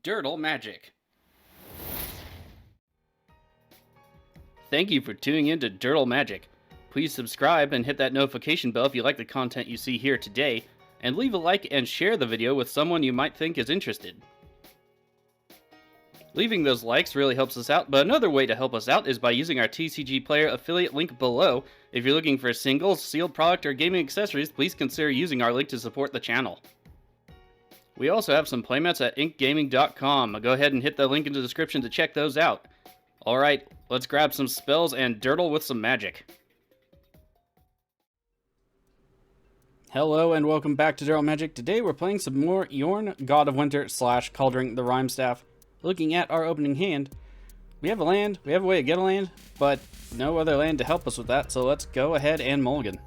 Dirtle Magic. Thank you for tuning in to Dirtle Magic. Please subscribe and hit that notification bell if you like the content you see here today, and leave a like and share the video with someone you might think is interested. Leaving those likes really helps us out, but another way to help us out is by using our TCG Player affiliate link below. If you're looking for singles, sealed product, or gaming accessories, please consider using our link to support the channel. We also have some playmats at inkgaming.com. Go ahead and hit the link in the description to check those out. Alright, let's grab some spells and dirtle with some magic. Hello and welcome back to Dirtle Magic. Today we're playing some more Jorn, God of Winter / Kaldheim the Rhyme Staff. Looking at our opening hand, we have a land, we have a way to get a land, but no other land to help us with that, so let's go ahead and mulligan.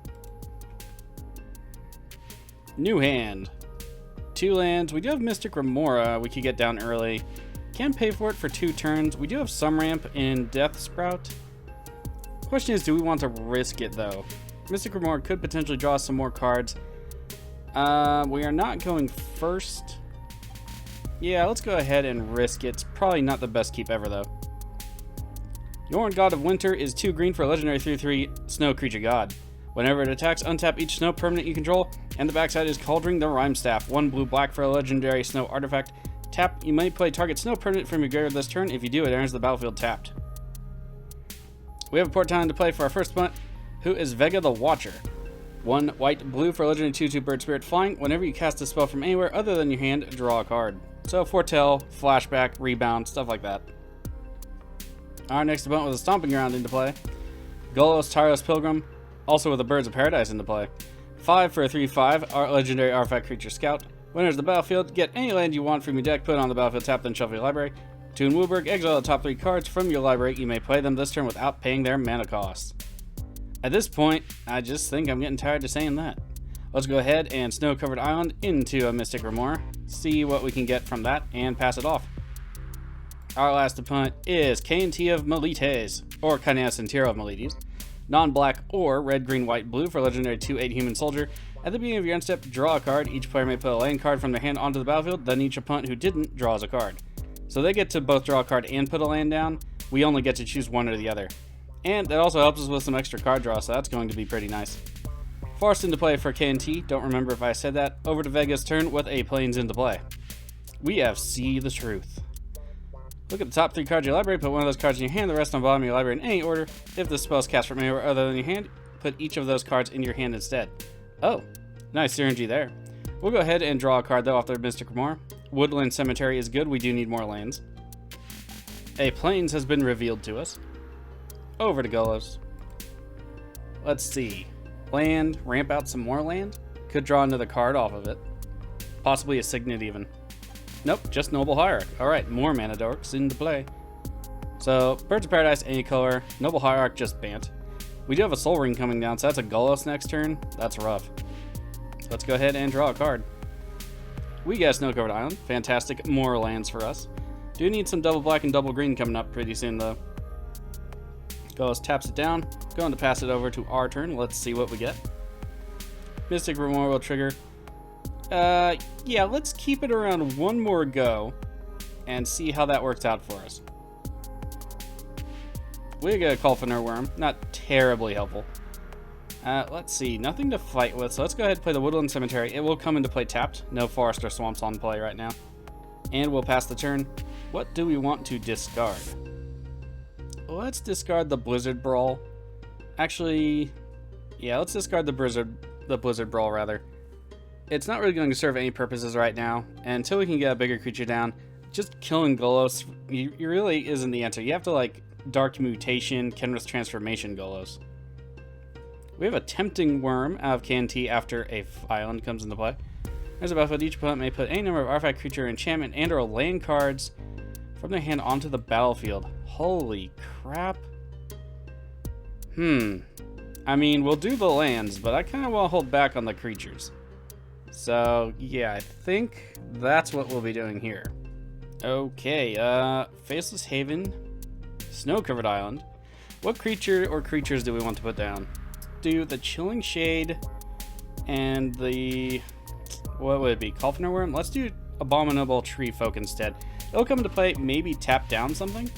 New hand. 2 lands. We do have Mystic Remora we could get down early. Can pay for it for 2 turns. We do have some ramp in Death Sprout. Question is, do we want to risk it though? Mystic Remora could potentially draw some more cards. We are not going first. Yeah, let's go ahead and risk it. It's probably not the best keep ever, though. Jorn, God of Winter is 2 green for a legendary 3/3 snow creature god. Whenever it attacks, untap each snow permanent you control, and the backside is Kaldheim the Rhyme Staff. 1 blue/black for a legendary snow artifact. Tap, you may play target snow permanent from your graveyard this turn. If you do, it enters the battlefield tapped. We have a Portine to play for our first opponent, who is Vega the Watcher. 1 white/blue for a legendary 2/2 bird spirit flying. Whenever you cast a spell from anywhere other than your hand, draw a card. So foretell, flashback, rebound, stuff like that. Our next opponent was a Stomping Ground into play. Golos, Tiro's Pilgrim, also with a Birds of Paradise into play. 5 for a 3/5, our legendary artifact creature scout. When it enters the battlefield, get any land you want from your deck, put it on the battlefield, tap, then shuffle your library. Toon Wooburg, exile the top 3 cards from your library. You may play them this turn without paying their mana cost. At this point, I just think I'm getting tired of saying that. Let's go ahead and Snow-Covered Island into a Mystic Remora, see what we can get from that, and pass it off. Our last opponent is Kynaios of Miletes, or Kynaios and Tiro of Miletes. Non-black or red, green, white, blue for a legendary 2/8 human soldier. At the beginning of your end step, draw a card. Each player may put a land card from their hand onto the battlefield, then each opponent who didn't draws a card. So they get to both draw a card and put a land down. We only get to choose one or the other. And that also helps us with some extra card draw, so that's going to be pretty nice. Forced into play for K&T, don't remember if I said that. Over to Vega's turn with a Plains into play. We have See the Truth. Look at the top 3 cards of your library, put one of those cards in your hand, the rest on the bottom of your library in any order. If the spell is cast from anywhere other than your hand, put each of those cards in your hand instead. Oh, nice synergy there. We'll go ahead and draw a card though off their Mystic Remora. Woodland Cemetery is good, we do need more lands. A Plains has been revealed to us. Over to Golos. Let's see. Land, ramp out some more land. Could draw another card off of it. Possibly a Signet even. Nope, just Noble Hierarch. Alright, more mana dorks into play. So, Birds of Paradise, any color. Noble Hierarch, just Bant. We do have a Soul Ring coming down, so that's a Golos next turn. That's rough. Let's go ahead and draw a card. We got Snow-Covered Island. Fantastic, more lands for us. Do need some double black and double green coming up pretty soon, though. Golos taps it down. Going to pass it over to our turn. Let's see what we get. Mystic Remora will trigger. Yeah, let's keep it around one more go and see how that works out for us. We got a Kaldheim Worm, not terribly helpful. Let's see, nothing to fight with, so let's go ahead and play the Woodland Cemetery. It will come into play tapped. No forest or swamps on play right now. And we'll pass the turn. What do we want to discard? Let's discard the Blizzard Brawl. Actually, yeah, let's discard the Blizzard Brawl rather. It's not really going to serve any purposes right now, and until we can get a bigger creature down, just killing Golos really isn't the answer. You have to like Dark Mutation, Kenrith's Transformation Golos. We have a Tempting Worm out of K&T after a island comes into play. There's a battlefield. Each opponent may put any number of artifact, creature, enchantment, and or land cards from their hand onto the battlefield. Holy crap. I mean, we'll do the lands, but I kind of want to hold back on the creatures. So, yeah, I think that's what we'll be doing here. Okay, Faceless Haven, Snow-Covered Island. What creature or creatures do we want to put down? Do the Chilling Shade and the... what would it be? Kaldheim Worm? Let's do Abominable Tree Folk instead. It'll come into play, maybe tap down something.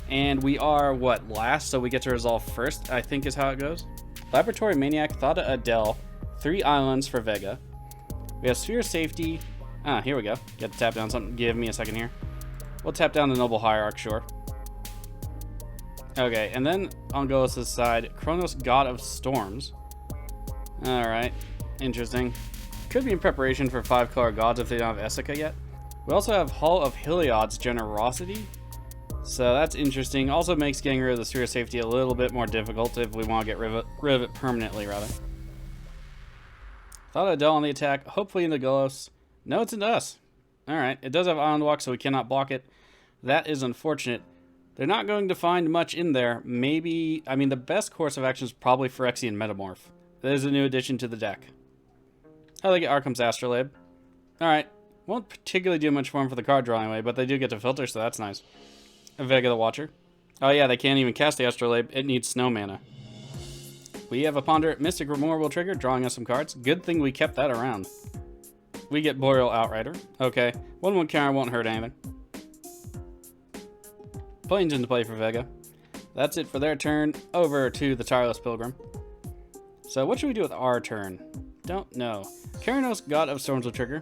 And we are, what, last? So we get to resolve first, I think is how it goes. Laboratory Maniac, Thada Adele, 3 islands for Vega. We have Sphere Safety. Ah, here we go. Get to tap down something. Give me a second here. We'll tap down the Noble Hierarch, sure. Okay, and then on Golos' side, Kronos, God of Storms. Alright, interesting. Could be in preparation for 5-color gods if they don't have Sascha yet. We also have Hall of Heliod's Generosity. So that's interesting. Also makes getting rid of the Sphere Safety a little bit more difficult if we want to get rid of it permanently, rather. Thought Adele on the attack, hopefully into Golos. No, it's into us. Alright, it does have Island Walk, so we cannot block it. That is unfortunate. They're not going to find much in there. Maybe, I mean, the best course of action is probably Phyrexian Metamorph. That is a new addition to the deck. I like it, Arkham's Astrolabe. Alright, won't particularly do much for them for the card draw anyway, but they do get to filter, so that's nice. Vega the Watcher. Oh yeah, they can't even cast the Astrolabe. It needs snow mana. We have a Ponder. Mystic Remore will trigger, drawing us some cards. Good thing we kept that around. We get Boreal Outrider. Okay, 1/1 counter won't hurt anything. Plains into play for Vega. That's it for their turn. Over to the Tireless Pilgrim. So what should we do with our turn? Don't know. Kynaios, God of Storms will trigger.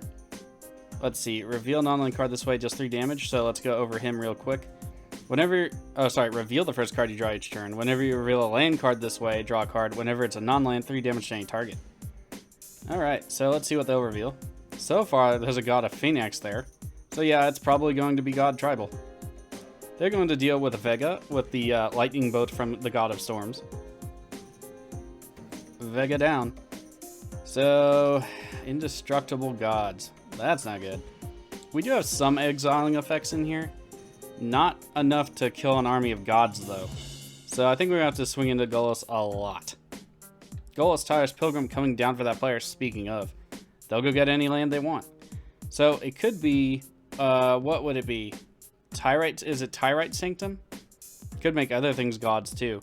Let's see. Reveal non-land card this way, just 3 damage. So let's go over him real quick. Whenever, reveal the first card you draw each turn. Whenever you reveal a land card this way, draw a card. Whenever it's a non-land, 3 damage to any target. Alright, so let's see what they'll reveal. So far, there's a God of Phoenix there. So yeah, it's probably going to be God Tribal. They're going to deal with a Vega, with the Lightning Bolt from the God of Storms. Vega down. So, Indestructible Gods. That's not good. We do have some exiling effects in here. Not enough to kill an army of gods, though. So I think we're going to have to swing into Golos a lot. Golos, Tireless Pilgrim coming down for that player, speaking of. They'll go get any land they want. So it could be, what would it be? Tyrite, is it Tyrite Sanctum? Could make other things gods, too.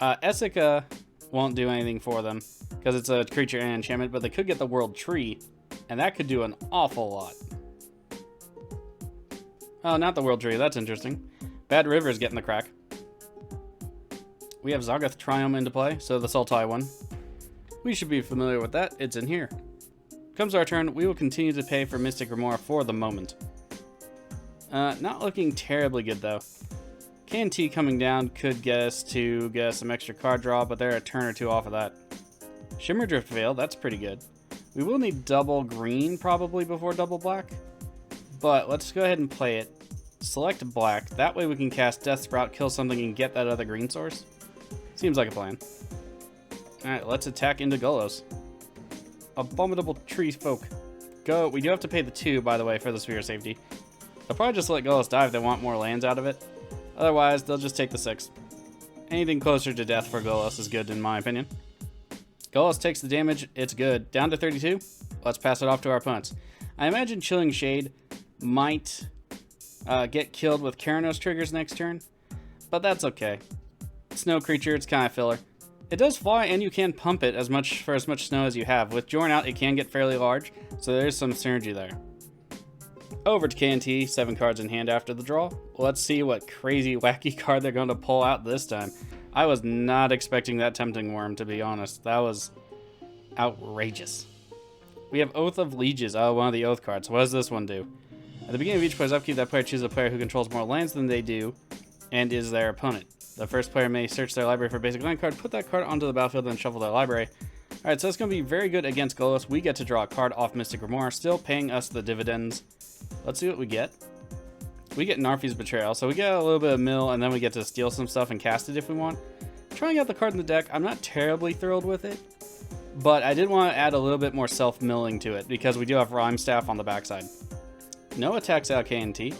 Sascha won't do anything for them, because it's a creature and enchantment, but they could get the World Tree, and that could do an awful lot. Oh, not the World Tree. That's interesting. Bad River's getting the crack. We have Zaggoth Triumph into play, so the Sultai one. We should be familiar with that. It's in here. Comes our turn. We will continue to pay for Mystic Remora for the moment. Not looking terribly good, though. KNT coming down could get us to get some extra card draw, but they're a turn or 2 off of that. Shimmerdrift Veil, that's pretty good. We will need double green probably before double black. But let's go ahead and play it. Select black. That way we can cast Death Sprout, kill something, and get that other green source. Seems like a plan. Alright, let's attack into Golos. Abominable Tree Folk. Go. We do have to pay the 2, by the way, for the Sphere of Safety. They'll probably just let Golos die if they want more lands out of it. Otherwise, they'll just take the 6. Anything closer to death for Golos is good, in my opinion. Golos takes the damage. It's good. Down to 32. Let's pass it off to our opponents. I imagine Chilling Shade might get killed with Kynaios triggers next turn, but that's okay. Snow creature, it's kind of filler. It does fly, and you can pump it for as much snow as you have. With Jorn out, it can get fairly large, so there's some synergy there. Over to KNT, 7 cards in hand after the draw. Let's see what crazy, wacky card they're going to pull out this time. I was not expecting that Tempting Worm, to be honest. That was outrageous. We have Oath of Lieges. Oh, one of the Oath cards. What does this one do? At the beginning of each player's upkeep, that player chooses a player who controls more lands than they do and is their opponent. The first player may search their library for a basic land card, put that card onto the battlefield, and shuffle their library. Alright, so it's going to be very good against Golos. We get to draw a card off Mystic Remora, still paying us the dividends. Let's see what we get. We get Narfi's Betrayal, so we get a little bit of mill, and then we get to steal some stuff and cast it if we want. Trying out the card in the deck, I'm not terribly thrilled with it, but I did want to add a little bit more self-milling to it, because we do have Rhyme Staff on the backside. No attacks out KNT.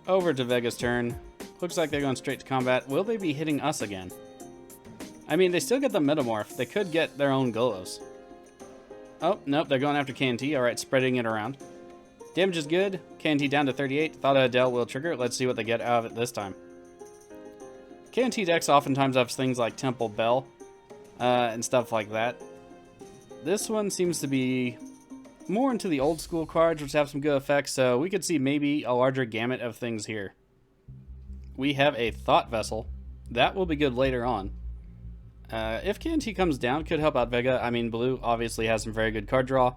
Over to Vega's turn. Looks like they're going straight to combat. Will they be hitting us again? I mean, they still get the Metamorph. They could get their own Golos. Oh, nope, they're going after KNT. Alright, spreading it around. Damage is good. KNT down to 38. Thought Adele will trigger. Let's see what they get out of it this time. KNT decks oftentimes have things like Temple Bell and stuff like that. This one seems to be more into the old school cards, which have some good effects, so we could see maybe a larger gamut of things here. We have a Thought Vessel. That will be good later on. If KNT comes down, could help out Vega. I mean, blue obviously has some very good card draw,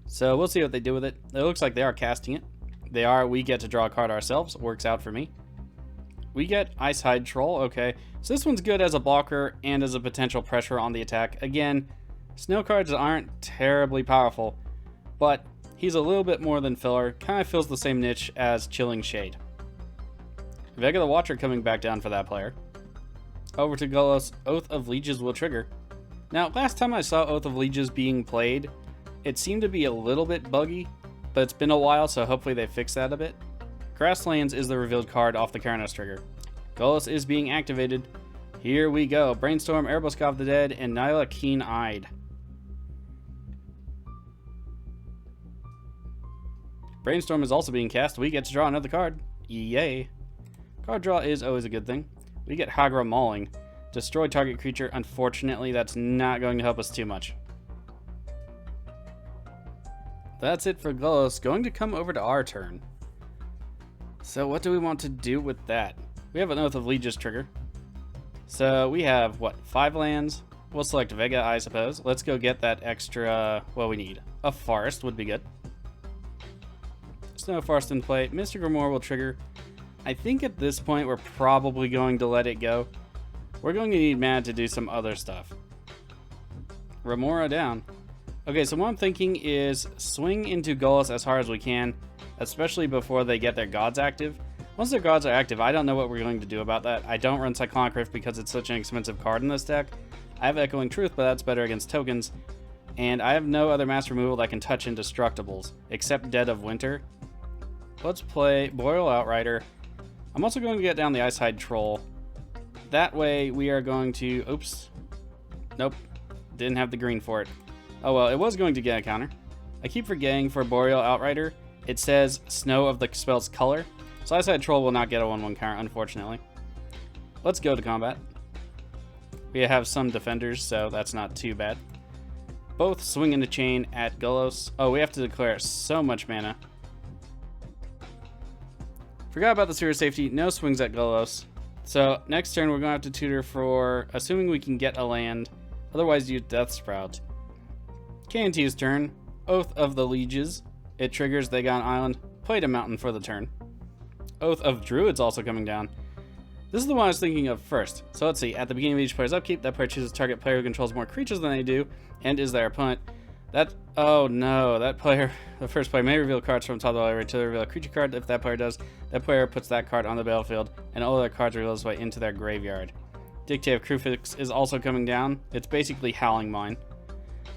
so we'll see what they do with it. It looks like they are casting it. They are. We get to draw a card ourselves. Works out for me. We get Ice Hide Troll. Okay, so this one's good as a blocker and as a potential pressure on the attack. Again, snow cards aren't terribly powerful, but he's a little bit more than filler. Kind of fills the same niche as Chilling Shade. Vega the Watcher coming back down for that player. Over to Golos, Oath of Lieges will trigger. Now, last time I saw Oath of Lieges being played, it seemed to be a little bit buggy, but it's been a while, so hopefully they fix that a bit. Grasslands is the revealed card off the Kynaios trigger. Golos is being activated. Here we go. Brainstorm, Erebus of the Dead, and Nile Keen-Eyed. Brainstorm is also being cast. We get to draw another card. Yay. Card draw is always a good thing. We get Hagra Mauling. Destroy target creature. Unfortunately, that's not going to help us too much. That's it for Golos. Going to come over to our turn. So what do we want to do with that? We have an Oath of Lieges trigger. So we have, what, 5 lands? We'll select Vega, I suppose. Let's go get that extra, well, we need. A Forest would be good. Snow Forest in play. Mystic Remora will trigger. I think at this point we're probably going to let it go. We're going to need mana to do some other stuff. Remora down. Okay, so what I'm thinking is swing into Golos as hard as we can, especially before they get their gods active. Once their gods are active, I don't know what we're going to do about that. I don't run Cyclonic Rift because it's such an expensive card in this deck. I have Echoing Truth, but that's better against tokens. And I have no other mass removal that can touch Indestructibles, except Dead of Winter. Let's play Boreal Outrider. I'm also going to get down the Ice Hide Troll. That way we are going to... Oops. Nope. Didn't have the green for it. Oh well, it was going to get a counter. I keep forgetting for Boreal Outrider, it says Snow of the spell's color. So Ice Hide Troll will not get a 1/1 counter, unfortunately. Let's go to combat. We have some defenders, so that's not too bad. Both swing in the chain at Golos. Oh, we have to declare so much mana. Forgot about the Sewer Safety. No swings at Golos. So next turn we're going to have to tutor for, assuming we can get a land. Otherwise use Death Sprout. KNT's turn. Oath of the Lieges. It triggers, they got an island. Played a mountain for the turn. Oath of Druids also coming down. This is the one I was thinking of first. So let's see. At the beginning of each player's upkeep, that player chooses a target player who controls more creatures than they do and is their opponent. That, oh no, that player, the first player may reveal cards from top of the library to reveal a creature card. If that player does, that player puts that card on the battlefield and all their cards reveal this way into their graveyard. Dictate of Crufix is also coming down. It's basically Howling Mine.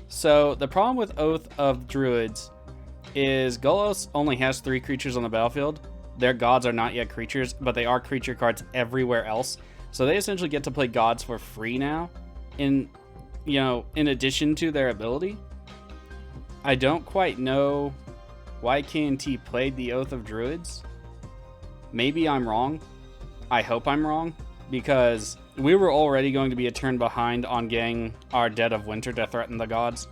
So the problem with Oath of Druids is Golos only has 3 creatures on the battlefield. Their gods are not yet creatures, but they are creature cards everywhere else. So they essentially get to play gods for free now, in addition to their ability. I don't quite know why KNT played the Oath of Druids. Maybe I'm wrong. I hope I'm wrong, because we were already going to be a turn behind on getting our Dead of Winter to threaten the gods.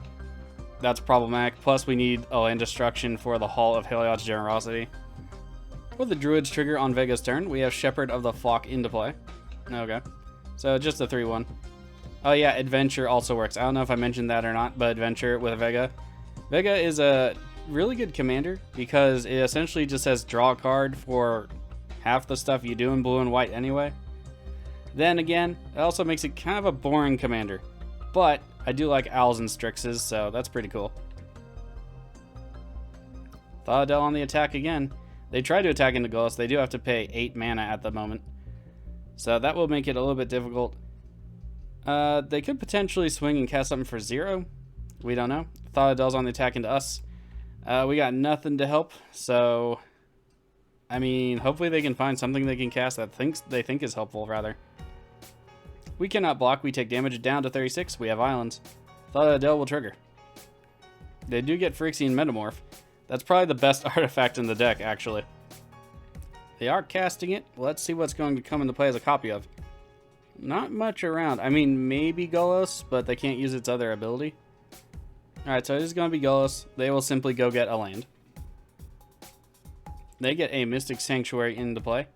That's problematic. Plus, we need a land destruction for the Hall of Heliod's Generosity. With the Druids trigger on Vega's turn, we have Shepherd of the Flock into play. Okay. So just a 3/1. Oh yeah, Adventure also works. I don't know if I mentioned that or not, but Adventure with Vega. Vega is a really good commander because it essentially just says draw a card for half the stuff you do in blue and white anyway. Then again, it also makes it kind of a boring commander. But I do like Owls and Strixes, so that's pretty cool. Thadel on the attack again. They try to attack into Golos. They do have to pay 8 mana at the moment. So that will make it a little bit difficult. They could potentially swing and cast something for 0. We don't know. Thadadel's on the attack into us. We got nothing to help. So, I mean, hopefully they can find something they can cast that they think is helpful, rather. We cannot block. We take damage down to 36. We have islands. Thadel will trigger. They do get Phyrexian Metamorph. That's probably the best artifact in the deck, actually. They are casting it. Let's see what's going to come into play as a copy of. Not much around. I mean, maybe Golos, but they can't use its other ability. Alright, so it is going to be Golos. They will simply go get a land. They get a Mystic Sanctuary into play.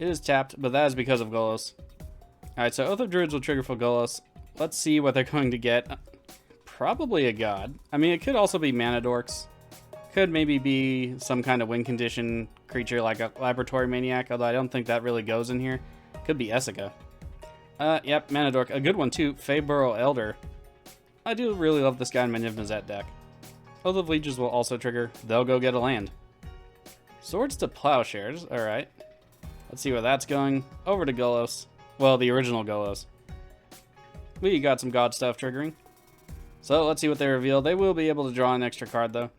It is tapped, but that is because of Golos. Alright, so Oath of Druids will trigger for Golos. Let's see what they're going to get. Probably a god. I mean, it could also be mana dorks. Could maybe be some kind of win condition creature like a Laboratory Maniac, although I don't think that really goes in here. Could be Sascha. Yep, mana dork. A good one too, Feyburrow Elder. I do really love this guy in my Niv-Mizzet deck. Oath of Lieges will also trigger. They'll go get a land. Swords to Plowshares. Alright. Let's see where that's going. Over to Golos. Well, the original Golos. We got some god stuff triggering. So let's see what they reveal. They will be able to draw an extra card though.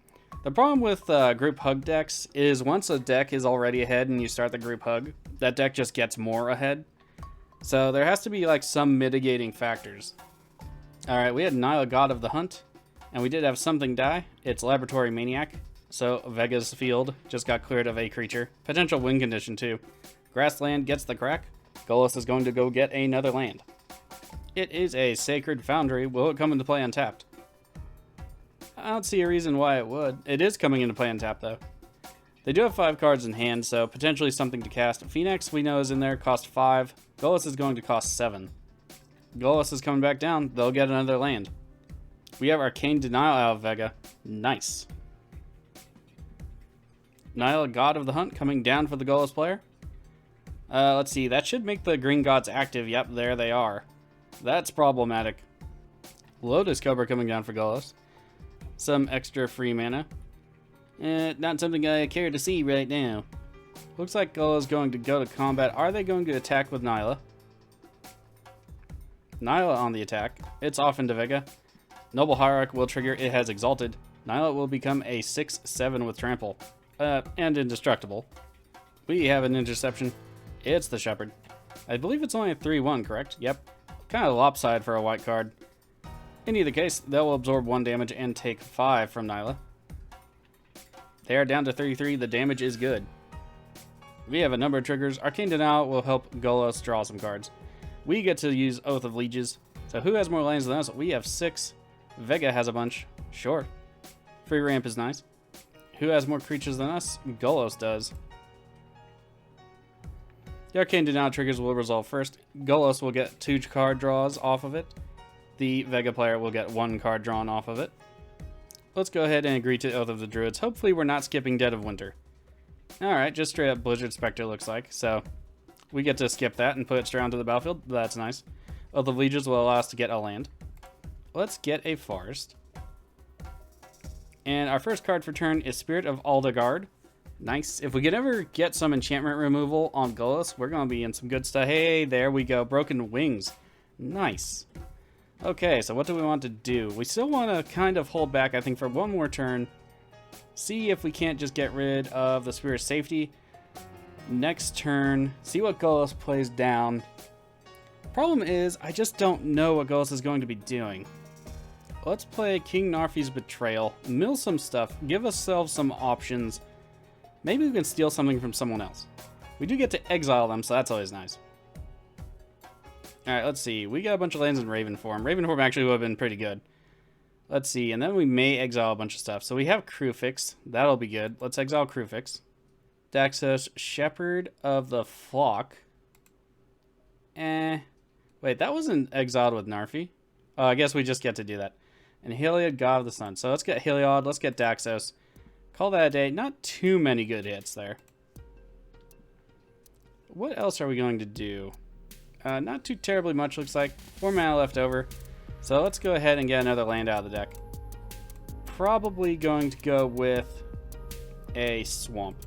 The problem with group hug decks is once a deck is already ahead and you start the group hug, that deck just gets more ahead. So there has to be like some mitigating factors. Alright, we had Nile God of the Hunt, and we did have something die. It's Laboratory Maniac. So Vega's field just got cleared of a creature. Potential win condition too. Grassland gets the crack. Golos is going to go get another land. It is a Sacred Foundry. Will it come into play untapped? I don't see a reason why it would. It is coming into play untapped though. They do have 5 cards in hand, so potentially something to cast. Phoenix we know is in there, cost 5. Golos is going to cost 7. Golos is coming back down. They'll get another land. We have Arcane Denial out of Vega. Nice. Nile God of the Hunt coming down for the Golos player. Let's see. That should make the green gods active. Yep, there they are. That's problematic. Lotus Cobra coming down for Golos. Some extra free mana. Not something I care to see right now. Looks like Golos is going to go to combat. Are they going to attack with Nyla? Nyla on the attack. It's off into Vega. Noble Hierarch will trigger. It has Exalted. Nyla will become a 6/7 with Trample. And Indestructible. We have an interception. It's the Shepherd. I believe it's only a 3/1, correct? Yep. Kind of lopsided for a white card. In either case, they'll absorb 1 damage and take 5 from Nyla. They are down to 33. The damage is good. We have a number of triggers. Arcane Denial will help Golos draw some cards. We get to use Oath of Lieges. So who has more lands than us? We have 6. Vega has a bunch. Sure. Free ramp is nice. Who has more creatures than us? Golos does. The Arcane Denial triggers will resolve first. Golos will get 2 card draws off of it. The Vega player will get 1 card drawn off of it. Let's go ahead and agree to Oath of the Druids. Hopefully we're not skipping Dead of Winter. Alright, just straight up Blizzard Spectre looks like. So we get to skip that and put it straight onto the battlefield. That's nice. Oath of Lieges will allow us to get a land. Let's get a Forest. And our first card for turn is Spirit of Aldegard. Nice. If we could ever get some enchantment removal on Golos, we're going to be in some good stuff. Hey, there we go. Broken Wings. Nice. Okay, so what do we want to do? We still want to kind of hold back, I think, for 1 more turn. See if we can't just get rid of the Spirit of Safety. Next turn, see what Golos plays down. Problem is, I just don't know what Golos is going to be doing. Let's play King Narfi's Betrayal. Mill some stuff. Give ourselves some options. Maybe we can steal something from someone else. We do get to exile them, so that's always nice. Alright, let's see. We got a bunch of lands in Raven form. Raven form actually would have been pretty good. Let's see. And then we may exile a bunch of stuff. So we have Crewfix. That'll be good. Let's exile Crewfix. Daxos, Shepherd of the Flock. Wait, that wasn't exiled with Narfi. I guess we just get to do that. And Heliod, God of the Sun. So let's get Heliod. Let's get Daxos. Call that a day. Not too many good hits there. What else are we going to do? Not too terribly much, looks like. 4 mana left over. So let's go ahead and get another land out of the deck. Probably going to go with a Swamp.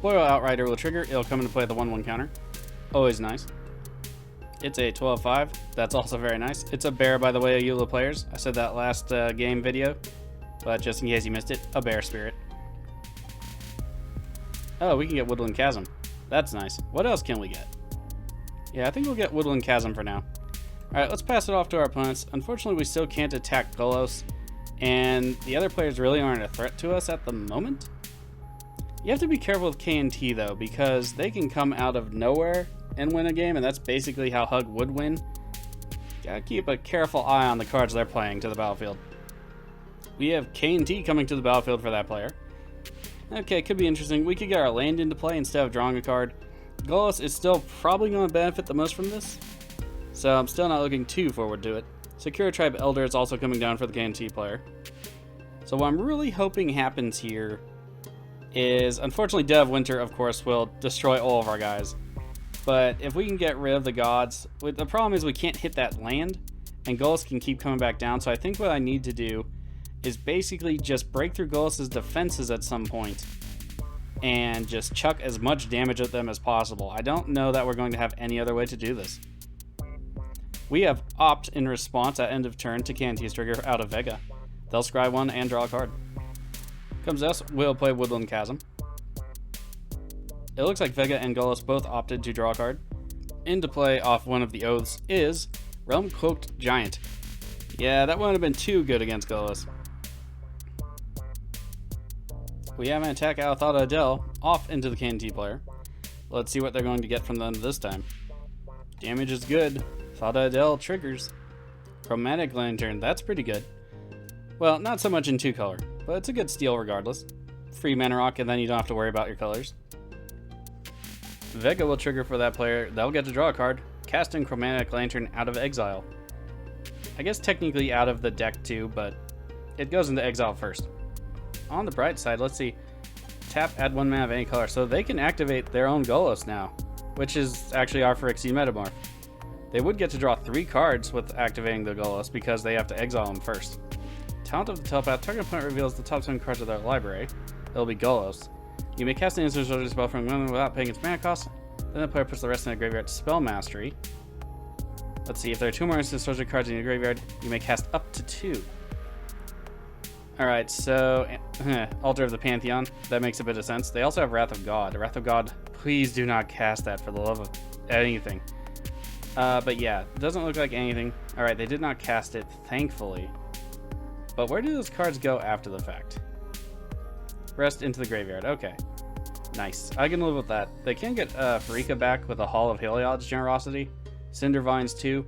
Boreal Outrider will trigger. It'll come into play the 1/1 counter. Always nice. It's a 12/5. That's also very nice. It's a bear, by the way, Eula players. I said that last game video. But just in case you missed it, a bear spirit. Oh, we can get Woodland Chasm. That's nice. What else can we get? Yeah, I think we'll get Woodland Chasm for now. Alright, let's pass it off to our opponents. Unfortunately, we still can't attack Golos, and the other players really aren't a threat to us at the moment. You have to be careful with K&T, though, because they can come out of nowhere and win a game, and that's basically how Hug would win. Gotta keep a careful eye on the cards they're playing to the battlefield. We have K&T coming to the battlefield for that player. Okay, could be interesting. We could get our land into play instead of drawing a card. Golos is still probably going to benefit the most from this, so I'm still not looking too forward to it. Secure Tribe Elder is also coming down for the K&T player. So what I'm really hoping happens here is, unfortunately, Dead of Winter, of course, will destroy all of our guys. But if we can get rid of the gods, the problem is we can't hit that land, and Golos can keep coming back down. So I think what I need to do is basically just break through Golos' defenses at some point and just chuck as much damage at them as possible. I don't know that we're going to have any other way to do this. We have Opt in response at end of turn to K&T's trigger out of Vega. They'll scry one and draw a card. Comes us, we'll play Woodland Chasm. It looks like Vega and Golos both opted to draw a card. Into play off one of the oaths is Realm Cloaked Giant. Yeah, that wouldn't have been too good against Golos. We have an attack out of Thought Adele off into the K&T player. Let's see what they're going to get from them this time. Damage is good. Thought Adele triggers. Chromatic Lantern, that's pretty good. Well, not so much in 2-color, but it's a good steal regardless. Free mana rock, and then you don't have to worry about your colors. Vega will trigger for that player. They'll get to draw a card, casting Chromatic Lantern out of exile. I guess technically out of the deck too, but it goes into exile first. On the bright side, let's see. Tap, add 1 mana of any color, so they can activate their own Golos now, which is actually our Phyrexian Metamorph. They would get to draw 3 cards with activating the Golos because they have to exile them first. Talent of the Telepath, target opponent reveals the top 7 cards of their library. It'll be Golos. You may cast an instant sorcery spell from one without paying its mana cost. Then the player puts the rest in the graveyard to Spell Mastery. Let's see, if there are 2 more instant sorcery cards in your graveyard, you may cast up to 2. Alright, so Altar of the Pantheon, that makes a bit of sense. They also have Wrath of God. Wrath of God, please do not cast that for the love of anything. But yeah, it doesn't look like anything. Alright, they did not cast it, thankfully. But where do those cards go after the fact? Rest into the graveyard. Okay. Nice. I can live with that. They can get Pharika back with a Hall of Heliod's Generosity. Cinder Vines too.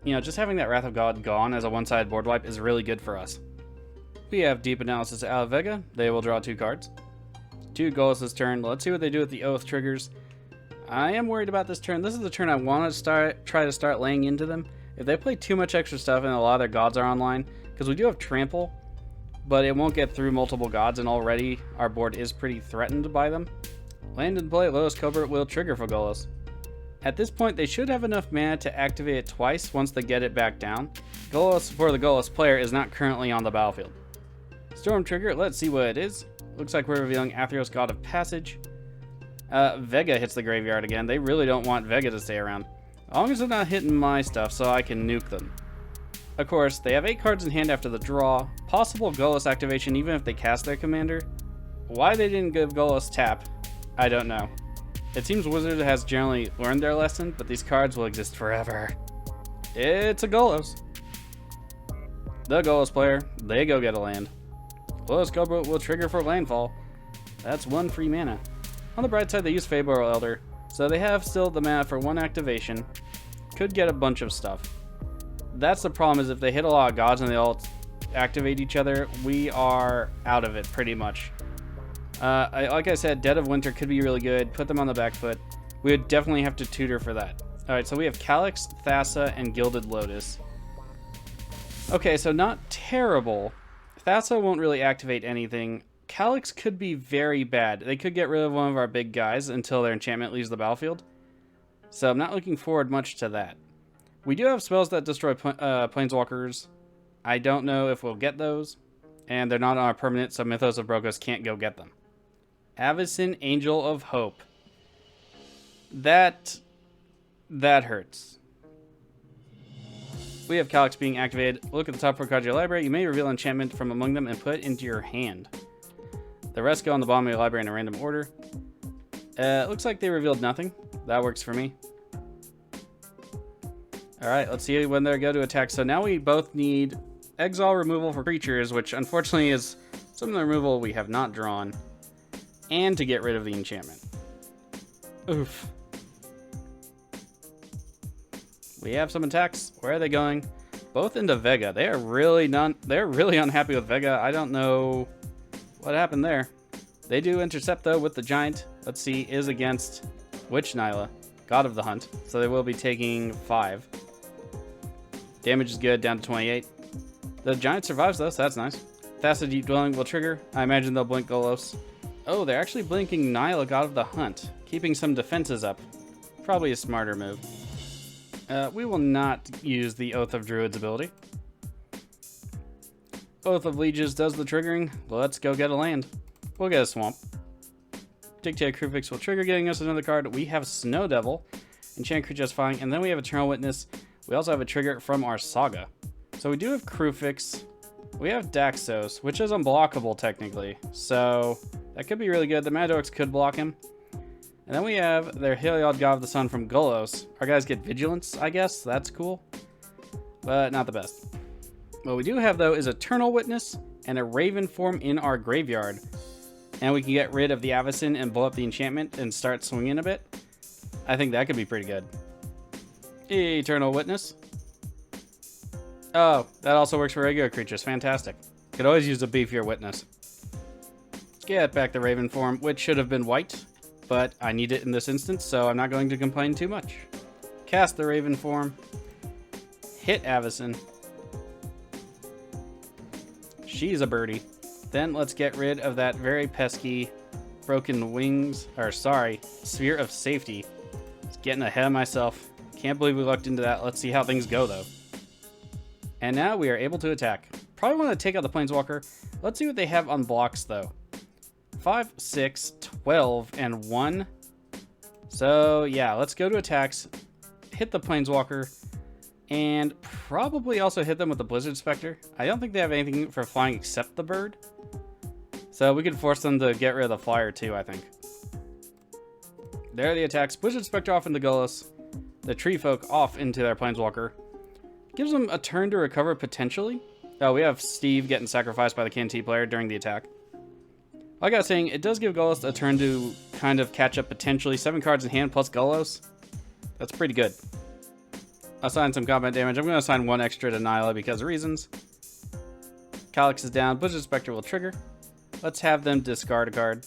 You know, just having that Wrath of God gone as a one-sided board wipe is really good for us. We have Deep Analysis out of Vega. They will draw 2 cards. 2 Golos' turn. Let's see what they do with the Oath triggers. I am worried about this turn. This is the turn I want to try to start laying into them. If they play too much extra stuff and a lot of their gods are online, because we do have Trample, but it won't get through multiple gods, and already our board is pretty threatened by them. Land in play, Lotus Cobra will trigger for Golos. At this point, they should have enough mana to activate it twice once they get it back down. Golos, for the Golos player, is not currently on the battlefield. Storm trigger, let's see what it is. Looks like we're revealing Athreos, God of Passage. Vega hits the graveyard again. They really don't want Vega to stay around. As long as they're not hitting my stuff, so I can nuke them. Of course, they have 8 cards in hand after the draw. Possible Golos activation even if they cast their commander. Why they didn't give Golos tap, I don't know. It seems Wizard has generally learned their lesson, but these cards will exist forever. It's a Golos. The Golos player, they go get a land. Lotus Cobra will trigger for landfall. That's 1 free mana. On the bright side, they use Fable Elder, so they have still the mana for 1 activation. Could get a bunch of stuff. That's the problem, is if they hit a lot of gods and they all activate each other, we are out of it pretty much. Like I said, Dead of Winter could be really good. Put them on the back foot. We would definitely have to tutor for that. Alright, so we have Calyx, Thassa, and Gilded Lotus. Okay, so not terrible. Thassa won't really activate anything. Calyx could be very bad. They could get rid of one of our big guys until their enchantment leaves the battlefield. So I'm not looking forward much to that. We do have spells that destroy planeswalkers. I don't know if we'll get those. And they're not on our permanent, so Mythos of Brokos can't go get them. Avacyn, Angel of Hope. That hurts. We have Calyx being activated. Look at the top 4 cards of your library. You may reveal an enchantment from among them and put it into your hand. The rest go on the bottom of your library in a random order. Looks like they revealed nothing. That works for me. Alright, let's see when they go to attack. So now we both need exile removal for creatures, which unfortunately is some of the removal we have not drawn, and to get rid of the enchantment. Oof. We have some attacks. Where are they going? Both into Vega. They're really unhappy with Vega. I don't know what happened there. They do intercept though with the giant. Let's see, is against which Nyla? God of the Hunt. So they will be taking 5. Damage is good, down to 28. The giant survives though, so that's nice. Thassa Deep Dwelling will trigger. I imagine they'll blink Golos. Oh, they're actually blinking Nile God of the Hunt, keeping some defenses up. Probably a smarter move. We will not use the Oath of Druids ability. Oath of Lieges does the triggering. Let's go get a land. We'll get a swamp. Dictate Crucifix will trigger, getting us another card. We have Snow Devil, Enchant Creature Justifying, and then we have Eternal Witness. We also have a trigger from our Saga. So we do have Crucifix. We have Daxos, which is unblockable technically. So that could be really good. The Madorix could block him. And then we have their Heliod God of the Sun from Golos. Our guys get Vigilance, I guess. That's cool. But not the best. What we do have, though, is Eternal Witness and a Raven form in our graveyard. And we can get rid of the Avacyn and blow up the enchantment and start swinging a bit. I think that could be pretty good. Eternal Witness. Oh, that also works for regular creatures. Fantastic. Could always use a beefier Witness. Get back the Raven form, which should have been white. But I need it in this instance, so I'm not going to complain too much. Cast the Raven form. Hit Avacyn. She's a birdie. Then let's get rid of that very pesky Broken Wings, Sphere of Safety. Just getting ahead of myself. Can't believe we looked into that. Let's see how things go, though. And now we are able to attack. Probably want to take out the Planeswalker. Let's see what they have on blocks, though. 5, 6, 12, and 1. So, yeah, let's go to attacks. Hit the Planeswalker. And probably also hit them with the Blizzard Spectre. I don't think they have anything for flying except the bird. So we could force them to get rid of the flyer too, I think. There are the attacks. Blizzard Spectre off into Golos. The Tree Folk off into their Planeswalker. Gives them a turn to recover potentially. Oh, we have Steve getting sacrificed by the KNT player during the attack. Like I was saying, it does give Golos a turn to kind of catch up potentially. 7 cards in hand plus Golos. That's pretty good. Assign some combat damage. I'm going to assign 1 extra to Nyla because of reasons. Calyx is down. Blizzard Spectre will trigger. Let's have them discard a card.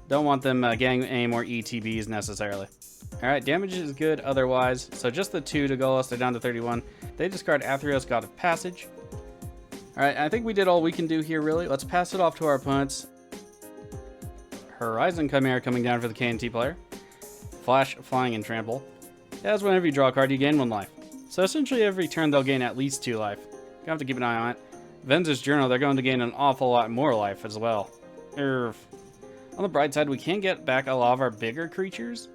Don't want them getting any more ETBs necessarily. Alright, damage is good otherwise. So just the 2 to Golos. They're down to 31. They discard Athreos, God of Passage. Alright, I think we did all we can do here, really. Let's pass it off to our opponents. Horizon Chimera coming down for the KNT player. Flash, Flying, and Trample. As whenever you draw a card, you gain 1 life. So essentially every turn they'll gain at least 2 life. You have to keep an eye on it. Venser's Journal, they're going to gain an awful lot more life as well. On the bright side, we can get back a lot of our bigger creatures.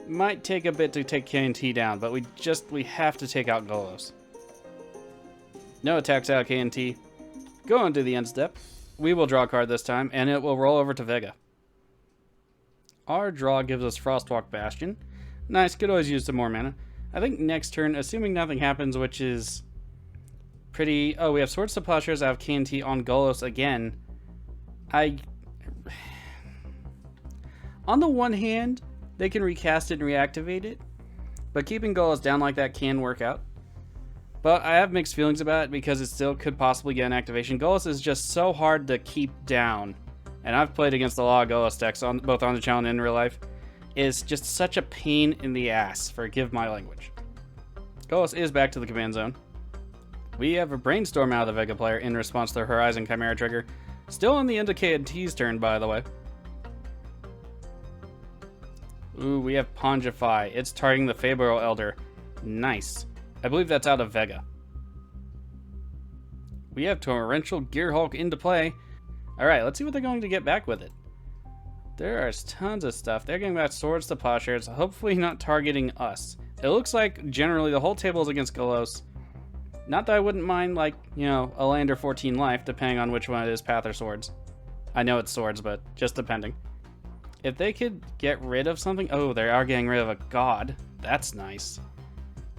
Might take a bit to take KNT down, but we have to take out Golos. No attacks out of KNT. Go into the end step. We will draw a card this time, and it will roll over to Vega. Our draw gives us Frostwalk Bastion. Nice, could always use some more mana. I think next turn, assuming nothing happens, which is pretty... Oh, we have Swords to Plowshares. I have KNT on Golos again. On the one hand, they can recast it and reactivate it, but keeping Golos down like that can work out. But I have mixed feelings about it because it still could possibly get an activation. Golos is just so hard to keep down, and I've played against a lot of Golos decks, both on the channel and in real life. Is just such a pain in the ass, forgive my language. Golos is back to the command zone. We have a Brainstorm out of the Vega player in response to the Horizon Chimera trigger. Still on the end of KNT's turn, by the way. Ooh, we have Pongify. It's targeting the Fabro Elder. Nice. I believe that's out of Vega. We have Torrential Gearhulk into play. Alright, let's see what they're going to get back with it. There are tons of stuff. They're getting back Swords to Plowshares, hopefully not targeting us. It looks like generally the whole table is against Golos. Not that I wouldn't mind, like, you know, a land or 14 life, depending on which one it is, Path or Swords. I know it's Swords, but just depending. If they could get rid of something... Oh, they are getting rid of a god. That's nice.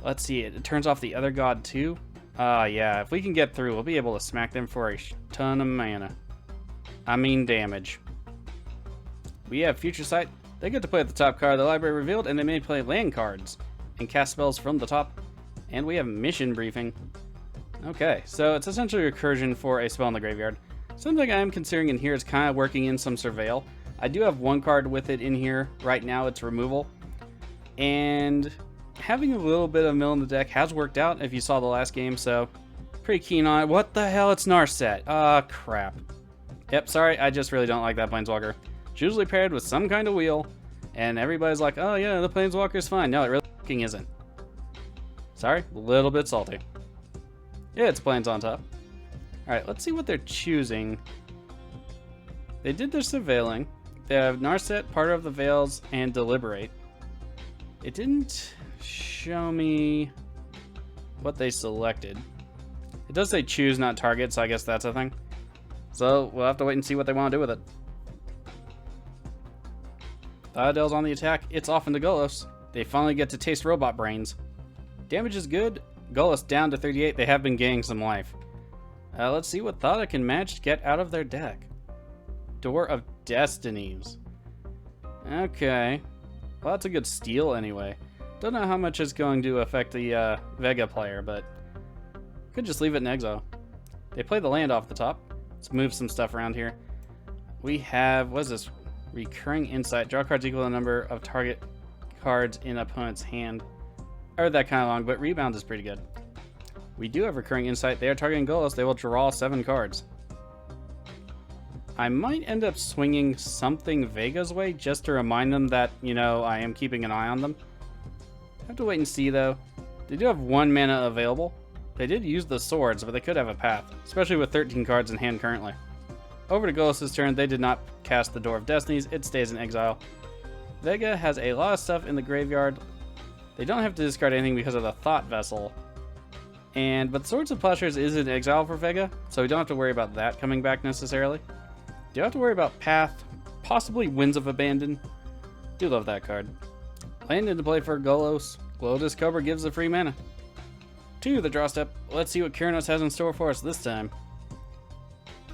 Let's see, it turns off the other god too? Yeah, if we can get through, we'll be able to smack them for a ton of mana. I mean damage. We have Future Sight. They get to play at the top card of the library revealed, and they may play land cards. and cast spells from the top. And we have mission briefing. Okay, so it's essentially a recursion for a spell in the graveyard. Something I am considering in here is kind of working in some surveil. I do have one card with it in here. Right now it's removal. And having a little bit of mill in the deck has worked out if you saw the last game, so pretty keen on it. What the hell? It's Narset. Ah, crap. Yep, sorry, I just really don't like that Planeswalker. It's usually paired with some kind of wheel, and everybody's like, oh yeah, the Planeswalker's fine. No, it really fucking isn't. Sorry, a little bit salty. Yeah, it's Plains on top. Alright, let's see what they're choosing. They did their surveilling. They have Narset, Part of the Veils, and Deliberate. It didn't show me what they selected. It does say choose, not target, so I guess that's a thing. So we'll have to wait and see what they want to do with it. Thiodel's on the attack. It's off into Golos. They finally get to taste robot brains. Damage is good. Golos down to 38. They have been gaining some life. Let's see what Thada can manage to get out of their deck. Door of Destinies. Okay. Well, that's a good steal anyway. Don't know how much it's going to affect the Vega player, but could just leave it in exile. They play the land off the top. Let's move some stuff around here. We have, what is this? Recurring Insight. Draw cards equal to the number of target cards in opponent's hand. I read that kind of long, but Rebound is pretty good. We do have Recurring Insight. They are targeting Golos. They will draw 7 cards. I might end up swinging something Vega's way just to remind them that, you know, I am keeping an eye on them. I have to wait and see, though. They do have 1 mana available. They did use the swords, but they could have a path, especially with 13 cards in hand currently. Over to Golos' turn. They did not cast the Door of Destinies. It stays in exile. Vega has a lot of stuff in the graveyard. They don't have to discard anything because of the Thought Vessel. But Swords of Plowshares is in exile for Vega, so we don't have to worry about that coming back necessarily. Do have to worry about Path, possibly Winds of Abandon. Do love that card. Land into play for Golos. Glowdus Cobra gives the free mana. 2, the draw step. Let's see what Kynaios has in store for us this time.